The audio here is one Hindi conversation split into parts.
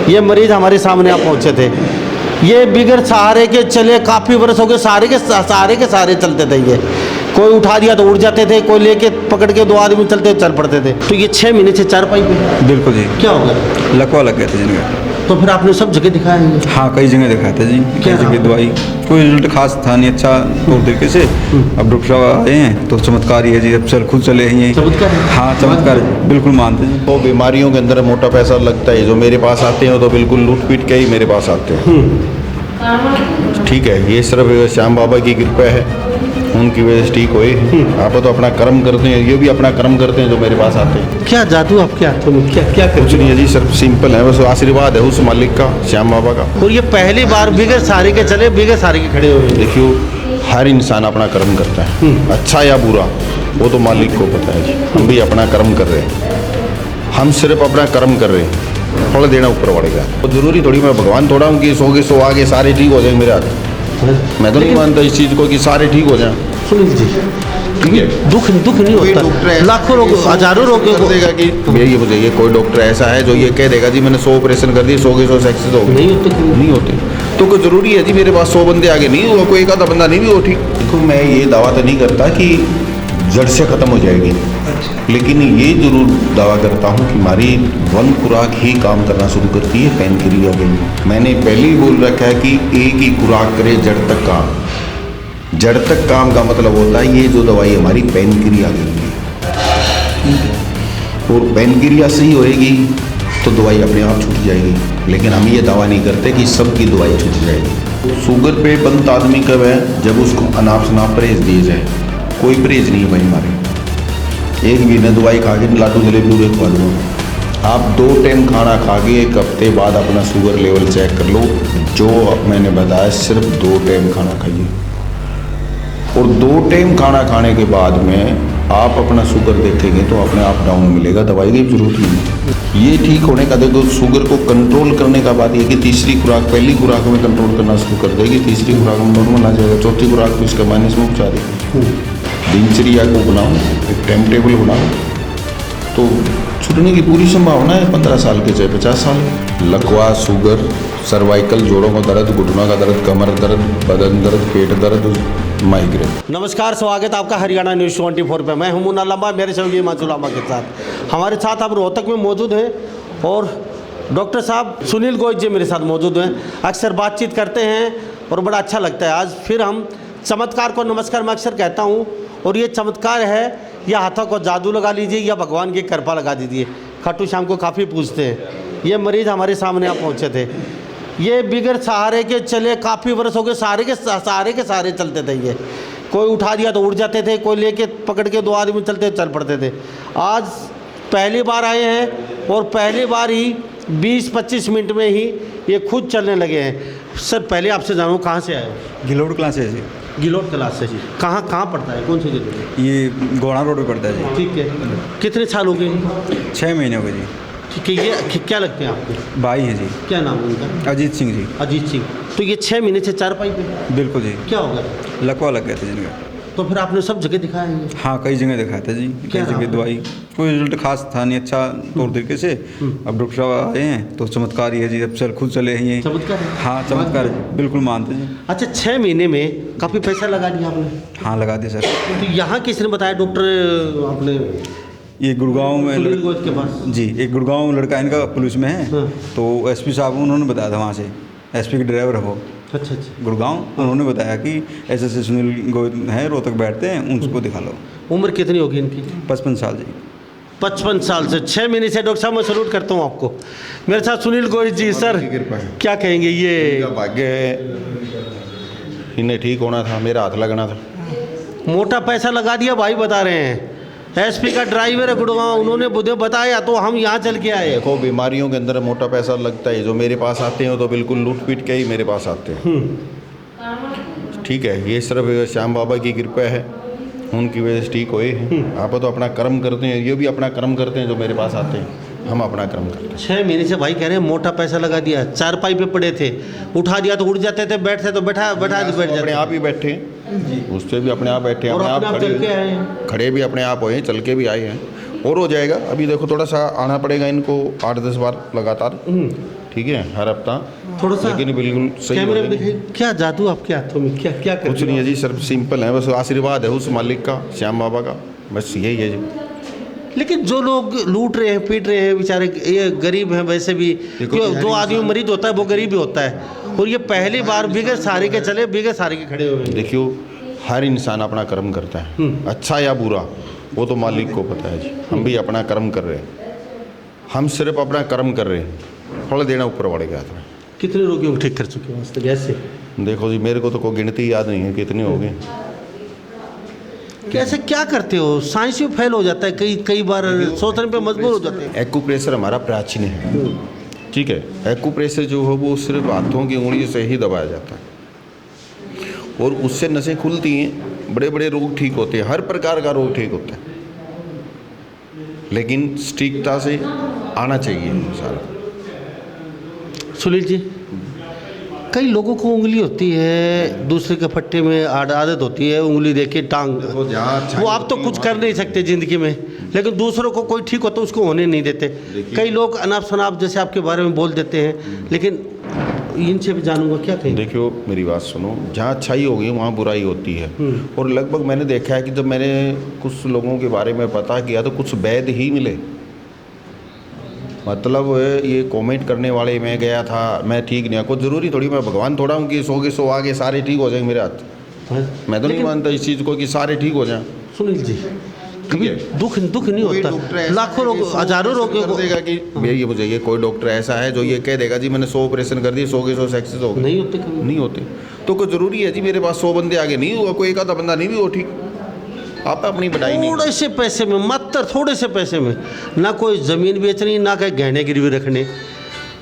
ये मरीज हमारे सामने आप पहुंचे थे। ये बिगर सहारे के चले काफ़ी वर्ष हो गए, सहारे के सहारे चलते थे। ये कोई उठा दिया तो उड़ जाते थे, कोई लेके पकड़ के 2 आदमी चलते चल पड़ते थे। तो ये 6 महीने से चारपाई पे। बिल्कुल जी। क्या हो गया? लकवा लग गया था जिनका। तो फिर आपने सब जगह दिखाया है? हाँ, कई जगह दिखाया था जी, कई जगह दवाई, कोई रिजल्ट खास था नहीं अच्छा तौर तरीके से। अब डॉक्टर साहब आए हैं तो चमत्कार ही है जी, अब खुद चले हैं। चमत्कार है? हाँ, चमत्कार बिल्कुल मानते हैं। तो बीमारियों के अंदर मोटा पैसा लगता है, जो मेरे पास आते हैं तो बिल्कुल लूट पीट के ही मेरे पास आते हैं। ठीक है, ये सिर्फ श्याम बाबा की कृपा है, उनकी वजह से ठीक हुए। आप तो अपना कर्म करते हैं, ये भी अपना कर्म करते हैं जो मेरे पास आते हैं। क्या जादू आपके हाथों में? क्या कुछ नहीं है जी, सिर्फ सिंपल है, बस आशीर्वाद है उस मालिक का, श्याम बाबा का। और ये पहली बार बिगर सहारे के चले, बिगर सहारे के खड़े हुए। देखियो, हर इंसान अपना कर्म करता है, अच्छा या बुरा वो तो मालिक को पता है जी। हम भी अपना कर्म कर रहे हैं, हम सिर्फ अपना कर्म कर रहे हैं, फल देना ऊपर पड़ेगा। तो जरूरी थोड़ी मैं भगवान थोड़ा हूँ कि 100 के 100 आगे सारे ठीक हो जाएंगे मेरे हाथ। मैं तो नहीं मानता इस चीज़ को कि सारे ठीक हो जाएं। सुनील जी, ठीक है, दुख नहीं होता। लाखों लोग, हजारों लोग कर देगा कि ये बताइए, कोई डॉक्टर ऐसा है जो ये कह देगा जी मैंने 100 ऑपरेशन कर दिए, 100 के 100 सक्सेस हो गए? नहीं होते। तो कोई जरूरी है जी मेरे पास 100 बंदे आगे नहीं हुआ, कोई एक आधा बंदा नहीं भी हो ठीक। देखो, मैं ये दावा तो नहीं करता कि जड़ से खत्म हो जाएगी, लेकिन ये जरूर दावा करता हूँ कि हमारी वन खुराक ही काम करना शुरू करती है पेन क्रिया के लिए। मैंने पहले ही बोल रखा है कि एक ही खुराक करे जड़ तक काम। जड़ तक काम का मतलब होता है ये जो दवाई हमारी पेन क्रिया के लिए, और पेन क्रिया सही होएगी तो दवाई अपने आप छूट जाएगी। लेकिन हम ये दावा नहीं करते कि सबकी दवाई छूट जाएगी। शुगर पे बंद आदमी कब है? जब उसको अनाप शनाप परहेज दिए जाए। कोई परहेज नहीं है भाई हमारे। एक महीने दवाई खा के लाडू जलेबी पूरे खा लूँगा। आप 2 टाइम खाना खा के 1 हफ्ते बाद अपना शुगर लेवल चेक कर लो। जो मैंने बताया सिर्फ 2 टाइम खाना खाइए, और 2 टाइम खाना खाने के बाद में आप अपना शुगर देखेंगे तो अपने आप डाउन मिलेगा, दवाई की जरूरत नहीं। ये ठीक होने का, देखो शुगर को कंट्रोल करने का बात ये कि तीसरी खुराक पहली खुराक में कंट्रोल करना शुरू कर देगी, तीसरी खुराक में नॉर्मल आ जाएगा, चौथी खुराक तो इसका माइनस में उपचार देगी। दिनचर्या को बनाओ, एक टाइम टेबल बनाओ, तो छूटने की पूरी संभावना है 15 साल के चाहे 50 साल। लकवा, शुगर, सर्वाइकल, जोड़ों का दर्द, घुटनों का दर्द, कमर दर्द, बदन दर्द, पेट दर्द, माइग्रेन। नमस्कार, स्वागत है आपका हरियाणा न्यूज़ 24 पे। मैं हूं मुन्ना लम्बा, मेरे सहयोगी मांसू लामा के साथ। हमारे साथ अब रोहतक में मौजूद हैं और डॉक्टर साहब सुनील गोयल जी मेरे साथ मौजूद हैं। अक्सर बातचीत करते हैं और बड़ा अच्छा लगता है। आज फिर हम चमत्कार को नमस्कार मैं अक्सर कहता हूँ, और ये चमत्कार है या हाथों को जादू लगा लीजिए या भगवान की कृपा लगा दीजिए। खाटू श्याम को काफ़ी पूछते हैं। ये मरीज़ हमारे सामने आप पहुँचे थे। ये बिगर सहारे के चले काफ़ी वर्ष हो गए, सहारे के सहारे चलते थे। ये कोई उठा दिया तो उड़ जाते थे, कोई लेके पकड़ के 2 आदमी चलते चल पड़ते थे। आज पहली बार आए हैं और पहली बार ही 20-25 मिनट में ही ये खुद चलने लगे हैं। सर, पहले आपसे जानूँ कहाँ से आए हो? गिलोड क्लास है जी। गिलोड क्लास से जी। कहाँ पड़ता है, कौन सी जगह? ये गोड़ा रोड पे पड़ता है जी। ठीक है। कितने साल हो गए? 6 महीने हो गए जी। ठीक है। ये क्या लगते हैं आपको? भाई है जी। क्या नाम है उनका? अजीत सिंह जी। अजीत सिंह। तो ये 6 महीने से चारपाई पे। बिल्कुल जी। क्या हो गया? लकवा लग गया था जिनका। तो फिर आपने सब जगह दिखाया है? हाँ, कई जगह दिखाया था जी, कई जगह दवाई, कोई रिजल्ट खास था नहीं अच्छा तौर तरीके से। अब डॉक्टर साहब आए हैं तो चमत्कार ही है जी, अब खुद चले हैं। चमत्कार है? हाँ, चमत्कार बिल्कुल मानते हैं। अच्छा, 6 महीने में काफ़ी पैसा लगा दिया आपने? हाँ, लगा दिया सर। तो यहाँ किसने बताया? डॉक्टर आपने? ये गुड़गांव में सुनील गोयल के पास जी, एक गुड़गांव में लड़का इनका पुलिस में है। हाँ। तो एसपी साहब उन्होंने बताया था, वहाँ से एसपी के ड्राइवर हो अच्छा गुड़गांव, उन्होंने बताया कि ऐसे ऐसे सुनील गोयल हैं, रोहतक बैठते हैं, उनको दिखा लो। उम्र कितनी होगी इनकी? 55 साल जी। 55 साल से 6 महीने से। डॉक्टर साहब मैं सैल्यूट करता हूँ आपको। मेरे साथ सुनील गोयल जी। सर, क्या कहेंगे? ये भाग्य है, इन्हें ठीक होना था, मेरा हाथ लगना था। मोटा पैसा लगा दिया भाई, बता रहे हैं। एसपी का ड्राइवर है गुड़गांव, उन्होंने मुझे बताया तो हम यहाँ चल के आए। देखो, बीमारियों के अंदर मोटा पैसा लगता है, जो मेरे पास आते हैं तो बिल्कुल लूट पीट के ही मेरे पास आते हैं। ठीक है, ये सिर्फ श्याम बाबा की कृपा है, उनकी वजह से ठीक हुए। आप तो अपना कर्म करते हैं, ये भी अपना कर्म करते हैं जो मेरे पास आते हैं। हम अपना कर्म करते हैं। 6 महीने से भाई कह रहे हैं मोटा पैसा लगा दिया। चारपाई पे पड़े थे, उठा दिया तो उड़ जाते थे, बैठते तो बैठ अपने जाते। आप ही बैठे, उससे भी अपने आप बैठे, और अपने आप अपने आप चल के आए हैं। खड़े भी अपने आप हुए, चल के भी आए हैं, और हो जाएगा। अभी देखो थोड़ा सा आना पड़ेगा इनको 8-10 बार लगातार। ठीक है, हर हफ्ता थोड़ा सा लेकिन बिल्कुल सही कैमरे में हो जाएगी। दिखाइए, क्या जादू आपके हाथों में, क्या क्या कुछ नहीं है जी, सिर्फ सिंपल है, बस आशीर्वाद है उस मालिक का, श्याम बाबा का, बस यही है जी। लेकिन जो लोग लूट रहे हैं, पीट रहे हैं बेचारे, ये गरीब हैं वैसे भी, जो आदमी मरीज होता है वो गरीब ही होता है, और ये पहली बार बिगर सहारे के चले, बिगर सहारे के खड़े हुए हैं। देखियो, हर इंसान अपना कर्म करता है, अच्छा या बुरा वो तो मालिक को पता है जी। हम भी अपना कर्म कर रहे हैं, हम सिर्फ अपना कर्म कर रहे हैं, फल देना ऊपर वाले के हाथ में। कितने रोगियों को ठीक कर चुके हैं आज तक ऐसे? देखो जी, मेरे को तो कोई गिनती याद नहीं है कितने हो गए। कैसे क्या करते हो? साइंस में फेल हो जाता है, कई बार सोचने पे मजबूर हो जाते हैं। एक्यूप्रेशर हमारा प्राचीन है, ठीक है। एक्यूप्रेशर जो है वो सिर्फ हाथों की उंगली से ही दबाया जाता है और उससे नसें खुलती हैं, बड़े बड़े रोग ठीक होते हैं, हर प्रकार का रोग ठीक होता है, लेकिन सटीकता से आना चाहिए सारा। सुनील जी, कई लोगों को उंगली होती है, दूसरे के फट्टे में आदत होती है उंगली देके टांग, वो आप तो कुछ कर नहीं सकते ज़िंदगी में, लेकिन दूसरों को कोई ठीक होता है उसको होने नहीं देते। कई लोग अनाप शनाप जैसे आपके बारे में बोल देते हैं, लेकिन इनसे भी जानूंगा क्या कहें। देखियो, मेरी बात सुनो, जहाँ अच्छाई होगी वहाँ बुराई होती है, और लगभग मैंने देखा है कि जब मैंने कुछ लोगों के बारे में पता किया तो कुछ वैध ही मिले। मतलब ये कमेंट करने वाले, मैं गया था, मैं ठीक नहीं, कुछ ज़रूरी थोड़ी मैं भगवान थोड़ा हूँ कि 100 के 100 आगे सारे ठीक हो जाएंगे मेरे हाथ। मैं तो नहीं मानता इस चीज़ को कि सारे ठीक हो जाएं। सुनील जी, कभी दुख नहीं होता, लाखों लोग, हजारों लोग कर देगा कि ये मुझे, ये कोई डॉक्टर ऐसा है जो ये कह देगा जी मैंने 100 ऑपरेशन कर दिए, 100 के 100 सक्सेस हो गए? नहीं होते, कभी नहीं होते। तो कोई ज़रूरी है जी मेरे पास 100 बंदे आगे नहीं हुआ, कोई एक आधा बंदा नहीं भी हो ठीक, आप अपनी बढ़ाई नहीं। थोड़े से पैसे में, मात्र थोड़े से पैसे में, ना कोई ज़मीन बेचनी, ना कहीं गहने गिरवी रखने,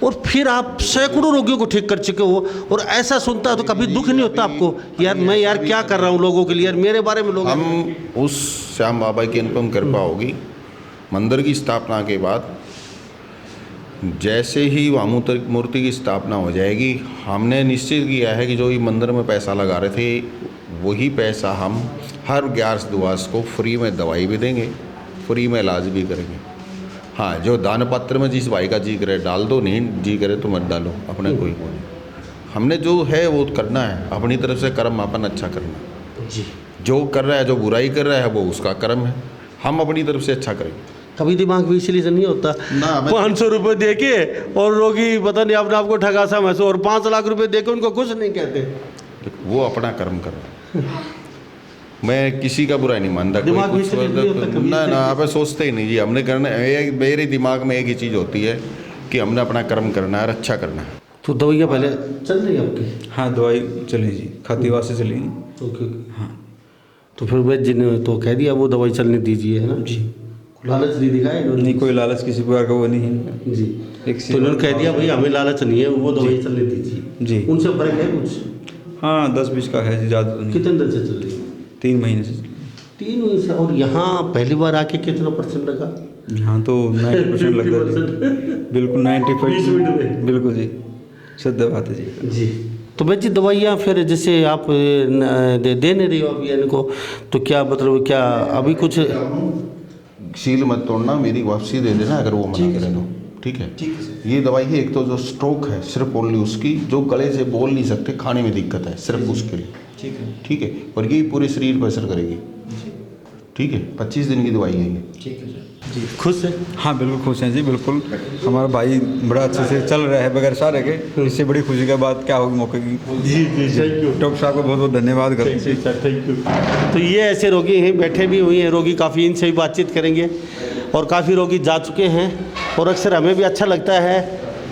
और फिर आप सैकड़ों रोगियों को ठीक कर चुके हो, और ऐसा सुनता है तो कभी दुख नहीं होता आपको, यार मैं यार क्या कर रहा हूँ लोगों के लिए, यार मेरे बारे में लोग। हम उस श्याम बाबा की अनुपम कृपा होगी, मंदिर की स्थापना के बाद जैसे ही वहाँ मूर्ति की स्थापना हो जाएगी, हमने निश्चित किया है कि जो ये मंदिर में पैसा लगा रहे थे वही पैसा हम हर 11 द्वास को फ्री में दवाई भी देंगे, फ्री में इलाज भी करेंगे। हाँ, जो दान पत्र में जिस भाई का जी करे डाल दो, नहीं जी करे तो मत डालो, अपने कोई को नहीं। हमने जो है वो करना है, अपनी तरफ से कर्म अपन अच्छा करना जी। जो कर रहा है, जो बुराई कर रहा है वो उसका कर्म है, हम अपनी तरफ से अच्छा करेंगे। कभी दिमाग भी इसलिए से नहीं होता ना, 500 रुपये दे के और रोगी पता नहीं अपने आपको ठगासा महसूस, और 5 लाख रुपए दे के उनको कुछ नहीं कहते। वो अपना कर्म कर रहा है। मैं किसी का बुरा नहीं मानता, दिमाग में इसलिए नहीं होता कभी ना इसलिए। ना, आप सोचते ही नहीं जी, हमने करना है, मेरे दिमाग में एक ही चीज़ होती है कि हमने अपना कर्म करना है और अच्छा करना है। तो दवाइयाँ पहले चल रही है आपकी? हाँ, दवाई चली जी, खातीवा से चली। ओके। हाँ, तो फिर वैद्य जी ने तो कह दिया वो दवाई चलने दीजिए, है ना जी? लालच नहीं दिखाया इन्होंने? नहीं, कोई लालच किसी प्रकार का वो नहीं है जी। एक तो इन्होंने कह दिया भाई हमें लालच नहीं है, वो दवाई चलने दीजिए जी। उनसे फर्क है कुछ? हाँ, 10-20 का है जी, ज़्यादा नहीं। कितने दिन से चल रही है? 3 महीने से। 3 महीने से। और यहाँ पहली बार आके कितना % लगा? यहाँ तो 90% लग रहा है, बिल्कुल 20 मिनट 95, में। बिल्कुल जी, सत्य बात है जी। जी। तो भाई जी दवाइयाँ फिर जैसे आप दे नहीं रही हो अभी इनको, तो क्या मतलब, क्या अभी कुछ? सील मत तोड़ना, मेरी वापसी दे देना अगर वो मना करे तो, ठीक है? ये दवाई है, एक तो जो स्ट्रोक है सिर्फ ओनली उसकी, जो गले से बोल नहीं सकते, खाने में दिक्कत है, सिर्फ उसके लिए, ठीक है? और ये पूरे शरीर पर असर करेगी, ठीक है? 25 दिन की दवाई है ये, ठीक है जी। खुश है? हाँ, बिल्कुल खुश हैं जी, बिल्कुल। हमारा भाई बड़ा अच्छे से चल रहा है बगैर सहारे के, इससे बड़ी खुशी का बात क्या होगी मौके की। जी जी, थैंक यू डॉक्टर साहब को बहुत बहुत धन्यवाद करते हैं। Sir, thank you. तो ये ऐसे रोगी हैं, बैठे भी हुए हैं रोगी, काफ़ी इनसे भी बातचीत करेंगे, और काफ़ी रोगी जा चुके हैं, और अक्सर हमें भी अच्छा लगता है,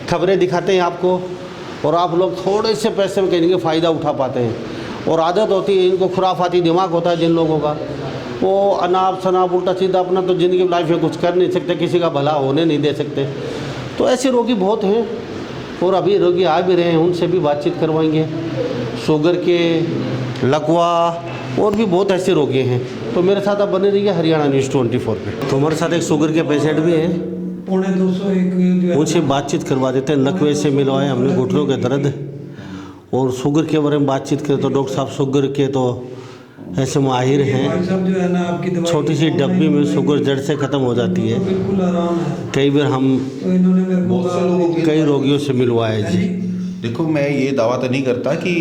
खबरें दिखाते हैं आपको, और आप लोग थोड़े से पैसे में कहीं फ़ायदा उठा पाते हैं। और आदत होती है इनको, खुराफाती दिमाग होता है जिन लोगों का, वो अनाप शनाप उल्टा सीधा अपना तो ज़िंदगी लाइफ में कुछ कर नहीं सकते, किसी का भला होने नहीं दे सकते। तो ऐसे रोगी बहुत हैं, और अभी रोगी आ भी रहे हैं, उनसे भी बातचीत करवाएंगे। शुगर के, लकवा, और भी बहुत ऐसे रोगी हैं। तो मेरे साथ आप बने रहिए हरियाणा न्यूज़ 24 पे। तो हमारे साथ एक शुगर के पेशेंट भी हैं, 201 उनसे बातचीत करवा देते हैं। लकवे से मिलवाए हमने, घुटनों के दर्द और शुगर के बारे में बातचीत करें तो डॉक्टर साहब शुगर के तो ऐसे माहिर ये हैं। भाई साहब जो है ना आपकी दवाई छोटी सी डब्बी में शुगर जड़ से ख़त्म हो जाती है। बिल्कुल आराम है। कई बार हम तो इन्होंने मेरे को बहुत से लोगों की कई रोगियों से मिलवाए जी। देखो, मैं ये दावा तो नहीं करता कि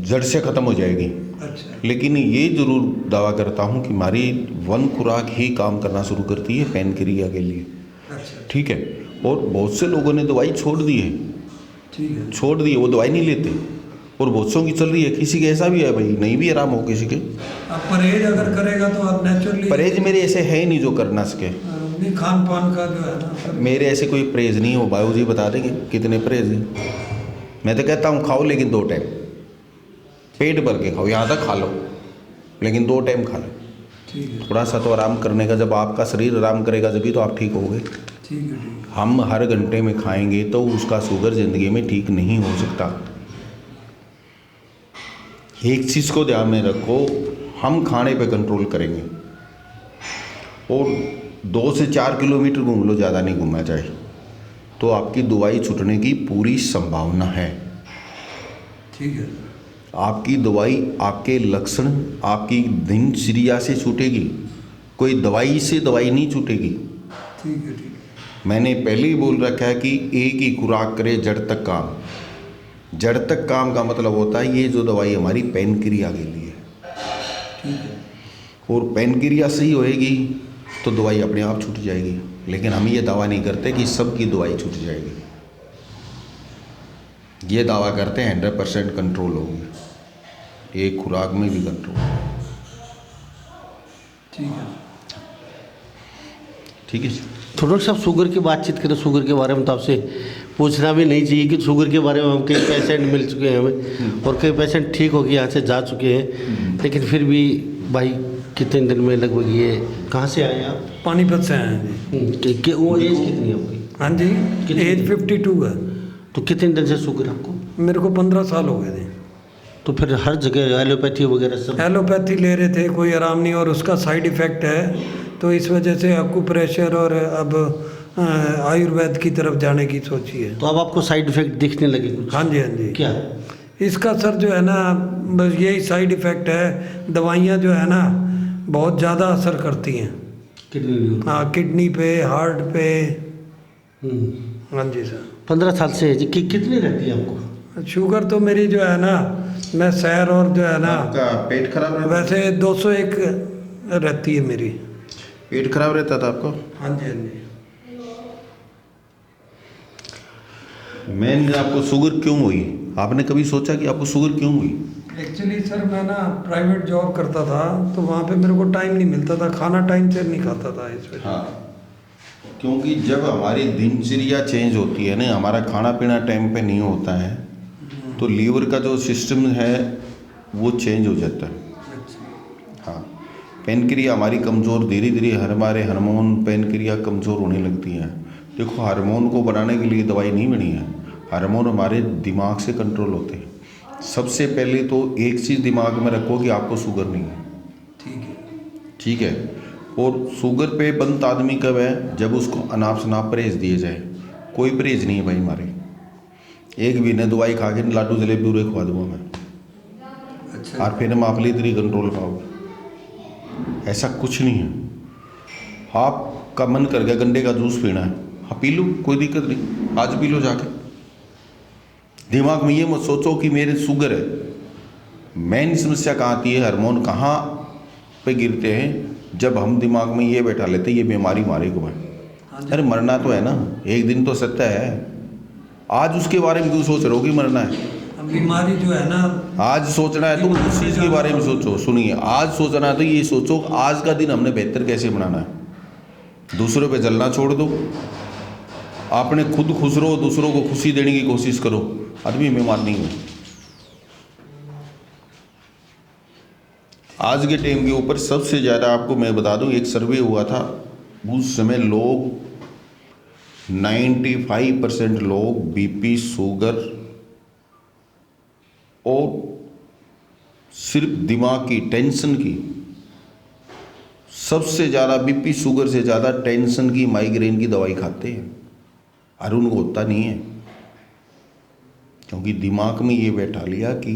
जड़ से ख़त्म हो जाएगी, अच्छा लेकिन ये ज़रूर दावा करता हूँ कि हमारी वन खुराक ही काम करना शुरू करती है पैनक्रिया के लिए। अच्छा ठीक है। और बहुत से लोगों ने दवाई छोड़ दी है, ठीक है। छोड़ दी है, वो दवाई नहीं लेते, और बहुत सौ की चल रही है। किसी के ऐसा भी है भाई, नहीं भी आराम हो किसी के। आप परहेज अगर करेगा तो आप नेचुरली परहेज मेरे ऐसे है नहीं जो कर ना सके। नहीं, खान पान का जो है ना सब मेरे ऐसे कोई परहेज नहीं हो, बाबू जी बता देंगे कितने परहेज हैं। मैं तो कहता हूँ खाओ, लेकिन 2 टाइम पेट भर के खाओ, यहाँ तक खा लो, लेकिन 2 टाइम खा लो। ठीक है थोड़ा सा तो आराम करने का, जब आपका शरीर आराम करेगा जब भी तो आप ठीक होगे। ठीक है ठीक हम हर घंटे में खाएंगे तो उसका शुगर ज़िंदगी में ठीक नहीं हो सकता। एक चीज़ को ध्यान में रखो, हम खाने पे कंट्रोल करेंगे, और 2 से 4 किलोमीटर घूम लो, ज़्यादा नहीं घूमना चाहिए, तो आपकी दवाई छूटने की पूरी संभावना है। ठीक है आपकी दवाई, आपके लक्षण, आपकी दिनचर्या से छूटेगी, कोई दवाई से दवाई नहीं छूटेगी। ठीक है ठीक है। मैंने पहले ही बोल रखा है कि एक ही खुराक करे जड़ तक काम। जड़ तक काम का मतलब होता है ये जो दवाई हमारी पैनक्रिया के लिए, ठीक है और पैनक्रिया सही होएगी तो दवाई अपने आप छूट जाएगी। लेकिन हम ये दावा नहीं करते कि सबकी दवाई छूट जाएगी, ये दावा करते हैं 100% कंट्रोल होगी, एक खुराक में भी कंट्रोल। ठीक है। ठीक है। तो डॉक्टर साहब शुगर की बातचीत करें, शुगर के बारे में तो आपसे पूछना भी नहीं चाहिए कि शुगर के बारे में हम कई पेशेंट मिल चुके हैं हमें, और कई पेशेंट ठीक होकर यहाँ से जा चुके हैं। लेकिन फिर भी भाई कितने दिन में लगभग ये कहाँ से आए आप? पानीपत से आए हैं जी। वो एज कितनी है आपकी? हाँ जी, कितनी? एज 52 है। तो कितने दिन से शुगर आपको? मेरे को 15 साल हो गए थे। तो फिर हर जगह एलोपैथी वगैरह सब? एलोपैथी ले रहे थे, कोई आराम नहीं, और उसका साइड इफ़ेक्ट है, तो इस वजह से एक्यूप्रेशर और अब आयुर्वेद की तरफ जाने की सोची है। तो अब आपको साइड इफेक्ट दिखने लगे कुछ? हाँ जी हाँ जी। क्या? इसका सर जो है ना, बस यही साइड इफ़ेक्ट है, दवाइयाँ जो है ना बहुत ज़्यादा असर करती हैं। किडनी? हाँ, किडनी पे, हार्ट पे। हाँ जी सर। 15 साल से है जी। कितनी रहती है आपको? शुगर तो मेरी जो है ना, मैं सैर और जो है ना, आपका पेट खराब रहता? वैसे 201 रहती है मेरी। पेट खराब रहता था आपको? हाँ जी हाँ जी। मैंने आपको शुगर क्यों हुई, आपने कभी सोचा कि आपको शुगर क्यों हुई? एक्चुअली सर मैं ना प्राइवेट जॉब करता था, तो वहाँ पे मेरे को टाइम नहीं मिलता था, खाना टाइम से नहीं खाता था इस वजह। हाँ, क्योंकि जब हमारी दिनचर्या चेंज होती है ना, हमारा खाना पीना टाइम पे नहीं होता है, तो लीवर का जो सिस्टम है वो चेंज हो जाता है। हाँ, पैनक्रिया हमारी कमज़ोर, धीरे धीरे हमारे हार्मोन पैनक्रिया कमज़ोर होने लगती हैं। देखो, हार्मोन को बनाने के लिए दवाई नहीं बनी है, हार्मोन हमारे दिमाग से कंट्रोल होते हैं। सबसे पहले तो एक चीज़ दिमाग में रखो कि आपको शुगर नहीं है। ठीक है ठीक है। और शुगर पे बंद आदमी कब है? जब उसको अनाप शनाप परहेज दिए जाए। कोई परहेज नहीं है भाई हमारे। एक भी ने दवाई खा के लाडू जलेबी पूरे खवा दूँगा मैं, अच्छा। और फिर हम आप इतनी कंट्रोल पाओगे, ऐसा कुछ नहीं है। आपका मन कर गया गंडे का जूस पीना है, हाँ पी लो, कोई दिक्कत नहीं, आज पी लो जाके। दिमाग में ये मत सोचो कि मेरे शुगर है। मेन समस्या कहाँ आती है, हार्मोन कहाँ पे गिरते हैं? जब हम दिमाग में ये बैठा लेते ये बीमारी मारे को है। अरे मरना तो है ना, एक दिन तो सत्य है। आज उसके बारे में क्यों सोच रहे हो कि मरना है? अब बीमारी जो है ना, आज सोचना है तुम उस चीज़ के बारे में सोचो। सुनिए, आज सोचना है तो ये सोचो आज का दिन हमने बेहतर कैसे बनाना है। दूसरों पे जलना छोड़ दो, आपने खुद खुश रहो, दूसरों को खुशी देने की कोशिश करो। आदमी बीमार नहीं हो। आज के टाइम के ऊपर सबसे ज़्यादा आपको मैं बता दूं, एक सर्वे हुआ था, उस समय लोग 95% लोग बीपी, शुगर और सिर्फ दिमाग की टेंशन की, सबसे ज़्यादा बीपी शुगर से ज़्यादा टेंशन की, माइग्रेन की दवाई खाते हैं, और उनको होता नहीं है, क्योंकि दिमाग में ये बैठा लिया कि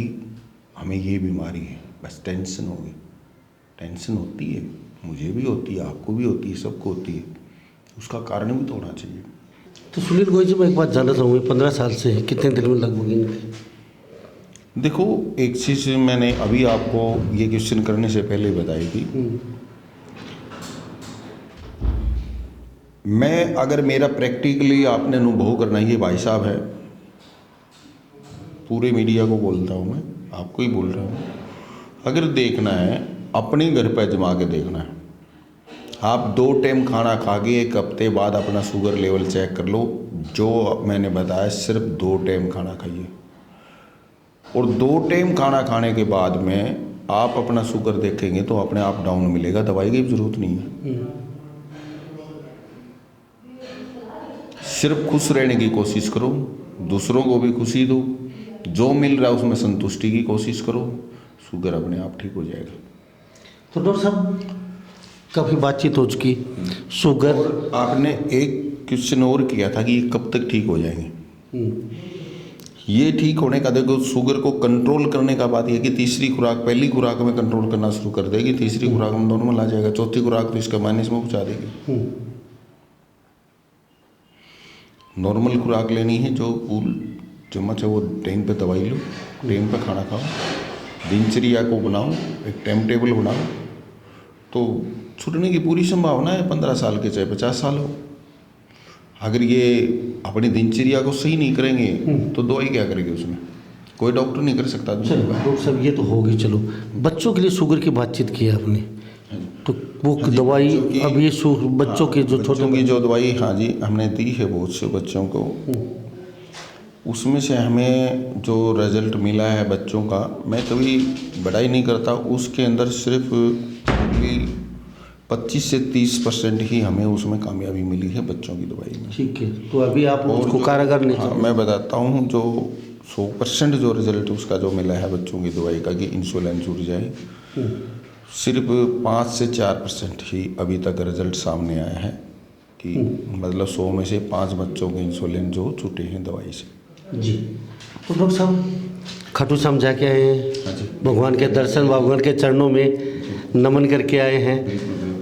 हमें ये बीमारी है, बस टेंशन होगी। टेंशन होती है, मुझे भी होती है, आपको भी होती है, सबको होती है, उसका कारण भी तो होना चाहिए। तो सुनील गोयल जी, मैं एक बात जानना चाहूँगी, 15 साल से है, कितने दिन में लगभग इनके? देखो, एक चीज़ मैंने अभी आपको ये क्वेश्चन करने से पहले बताई थी, मैं अगर मेरा प्रैक्टिकली आपने अनुभव करना, ये भाई साहब है, पूरे मीडिया को बोलता हूँ मैं, आपको ही बोल रहा हूँ, अगर देखना है अपने घर पर जमा के देखना है। आप 2 टाइम खाना खा के 1 हफ्ते बाद अपना शुगर लेवल चेक कर लो, जो मैंने बताया सिर्फ 2 टाइम खाना खाइए, और 2 टाइम खाना खाने के बाद में आप अपना शुगर देखेंगे तो अपने आप डाउन मिलेगा, दवाई की जरूरत नहीं है। सिर्फ खुश रहने की कोशिश करो, दूसरों को भी खुशी दो, जो मिल रहा है उसमें संतुष्टि की कोशिश करो, शुगर अपने आप ठीक हो जाएगा। तो डॉक्टर साहब, काफ़ी बातचीत हो चुकी, शुगर, आपने एक क्वेश्चन और किया था कि ये कब तक ठीक हो जाएंगे। ये ठीक होने का, देखो शुगर को कंट्रोल करने का बात ये कि तीसरी खुराक, पहली खुराक में कंट्रोल करना शुरू कर देगी, तीसरी खुराक में नॉर्मल आ जाएगा, चौथी खुराक तो इसका माइनस में पहुँचा देगी। नॉर्मल खुराक लेनी है, जो फूल चम्मच है वो टाइम पे दवाई लो, टाइम पे खाना खाओ, दिनचर्या को बनाओ, एक टाइम टेबल बनाओ, तो छूटने की पूरी संभावना है। 15 साल के चाहे 50 साल हो, अगर ये अपनी दिनचर्या को सही नहीं करेंगे तो दवाई क्या करेगी उसमें, कोई डॉक्टर नहीं कर सकता। चलो डॉक्टर साहब, ये तो होगी, चलो बच्चों के लिए शुगर की बातचीत की है आपने, तो वो दवाई अब ये बच्चों के जो छोटे की जो दवाई, हाँ जी, हमने दी है बहुत से बच्चों को, उसमें से हमें जो रिजल्ट मिला है बच्चों का, मैं कभी बड़ाई नहीं करता, उसके अंदर सिर्फ 25 से 30% ही हमें उसमें कामयाबी मिली है बच्चों की दवाई में। ठीक है, तो अभी आप उसको कारगर नहीं, हाँ, मैं बताता हूँ, जो 100% जो रिजल्ट उसका जो मिला है बच्चों की दवाई का कि इंसुलिन छूट जाए, सिर्फ 5 से 4% ही अभी तक रिजल्ट सामने आया है कि मतलब 100 में से 5 बच्चों के इंसुलिन जो छूटे हैं दवाई से। जी। तो डॉक्टर साहब, खाटू श्याम जाके आए हैं, भगवान के दर्शन, भगवान के चरणों में नमन करके आए हैं,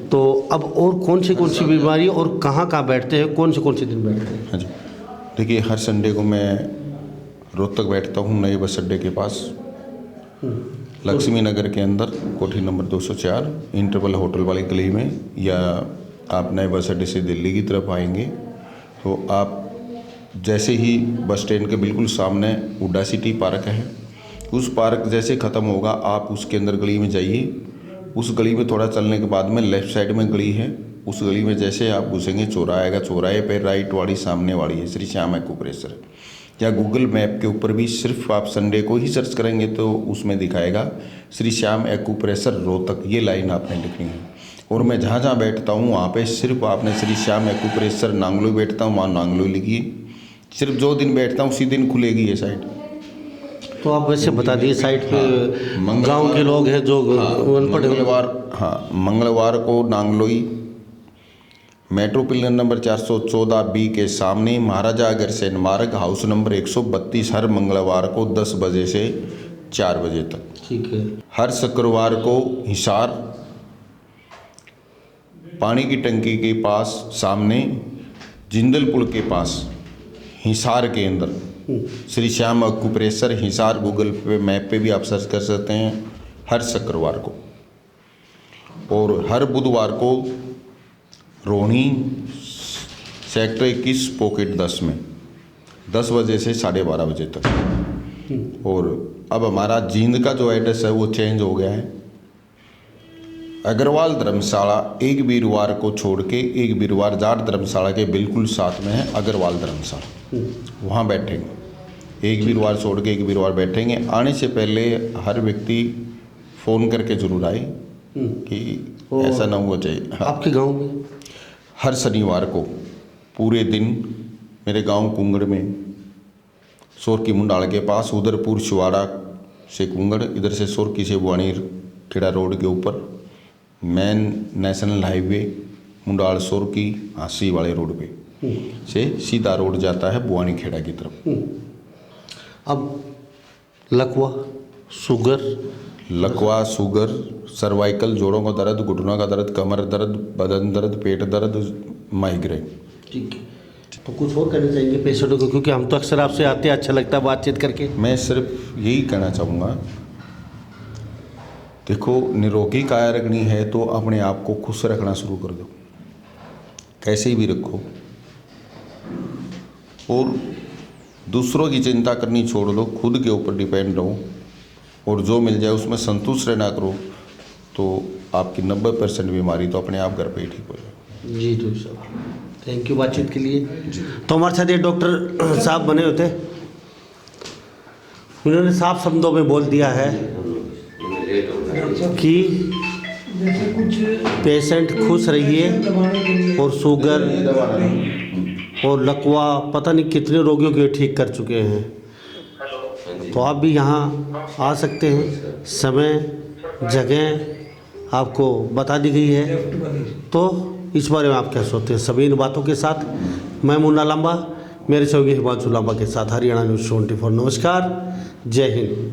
तो अब और कौन सी बीमारी और कहाँ बैठते हैं, कौन से दिन बैठते हैं? हाँ जी, देखिए हर संडे को मैं रोहतक बैठता हूँ, नए बस अड्डे के पास, लक्ष्मी नगर के अंदर, कोठी नंबर 204, इंटरवल होटल वाली गली में, या आप नए बस अड्डे से दिल्ली की तरफ आएंगे तो आप जैसे ही बस स्टैंड के बिल्कुल सामने हुड्डा सिटी पार्क है, उस पार्क जैसे ख़त्म होगा आप उसके अंदर गली में जाइए, उस गली में थोड़ा चलने के बाद में लेफ़्ट साइड में गली है, उस गली में जैसे आप घुसेंगे चौराहा आएगा, चौराहे पे राइट वाली सामने वाली है श्री श्याम एक्यूप्रेशर, या गूगल मैप के ऊपर भी सिर्फ आप संडे को ही सर्च करेंगे तो उसमें दिखाएगा श्री श्याम एक्यूप्रेशर रोहतक, ये लाइन आपने लिखनी है। और मैं जहाँ जहाँ बैठता हूँ वहाँ पे सिर्फ आपने श्री श्याम एक्यूप्रेशर नांगलोई बैठता हूँ, वहाँ नांगलोई लिखिए, सिर्फ जो दिन बैठता हूँ उसी दिन खुलेगी ये साइट। तो आप वैसे बता दिए साइट पे, गांव के लोग हैं जो अनपढ़, मंगलवार को Nangloi metro pillar number 414 B के सामने महाराजा अग्रसेन मार्ग, हाउस नंबर 132, हर मंगलवार को 10 बजे से 4 बजे तक। ठीक है। हर शुक्रवार को हिसार पानी की टंकी के पास सामने जिंदल पुल के पास हिसार के अंदर श्री श्याम एक्यूप्रेशर हिसार, गूगल पे मैप पे भी आप सर्च कर सकते हैं, हर शुक्रवार को। और हर बुधवार को रोहिणी सेक्टर 21 पॉकेट 10 में 10 बजे से 12:30 बजे तक। और अब हमारा जींद का जो एड्रेस है वो चेंज हो गया है, अग्रवाल धर्मशाला एक वीरवार को छोड़ के, एक वीरवार जाट धर्मशाला के बिल्कुल साथ में है अग्रवाल धर्मशाला, वहाँ बैठेंगे। एक वीरवार छोड़ के एक वीरवार बैठेंगे। आने से पहले हर व्यक्ति फ़ोन करके ज़रूर आए कि ऐसा ना होना चाहिए। हाँ। आपके गांव में हर शनिवार को पूरे दिन मेरे गांव कुंगड़ में सोर की मुंडाल के पास, उधरपुर शिवाड़ा से कुंगड़, इधर से सोरकी से बुआनी खेड़ा रोड के ऊपर मेन नेशनल हाईवे मुंडाल सोरकी हांसी वाले रोड पे से सीधा रोड जाता है बुआनी खेड़ा की तरफ। अब लकवा शुगर, लकवा, शुगर, सर्वाइकल, जोड़ों का दर्द, घुटनों का दर्द, कमर दर्द, बदन दर्द, पेट दर्द, माइग्रेन। ठीक है। तो कुछ और करना चाहेंगे पेशेंटों को, क्योंकि हम तो अक्सर आपसे आते हैं, अच्छा लगता है बातचीत करके। मैं सिर्फ यही कहना चाहूँगा, देखो निरोगी काया रखनी है तो अपने आप को खुश रखना शुरू कर दो, कैसे भी रखो, और दूसरों की चिंता करनी छोड़ दो, खुद के ऊपर डिपेंड रहो, और जो मिल जाए उसमें संतुष्ट रहना करो, तो आपकी 90% बीमारी तो अपने आप घर पे ही ठीक हो जाए। जी डॉक्टर साहब, थैंक यू बातचीत के लिए। तो हमारे साथ ये डॉक्टर साहब बने होते, उन्होंने साफ शब्दों में बोल दिया है कि जैसे कुछ पेशेंट खुश रहिए, दबाने के लिए और शुगर और लकवा पता नहीं कितने रोगियों के ठीक कर चुके हैं। तो आप भी यहाँ आ सकते हैं, समय जगह आपको बता दी गई है। तो इस बारे में आप क्या सोचते हैं? सभी इन बातों के साथ मैं मुन्ना लांबा, मेरे सहयोगी हिमांशु लांबा के साथ हरियाणा न्यूज़ 24। नमस्कार, जय हिंद।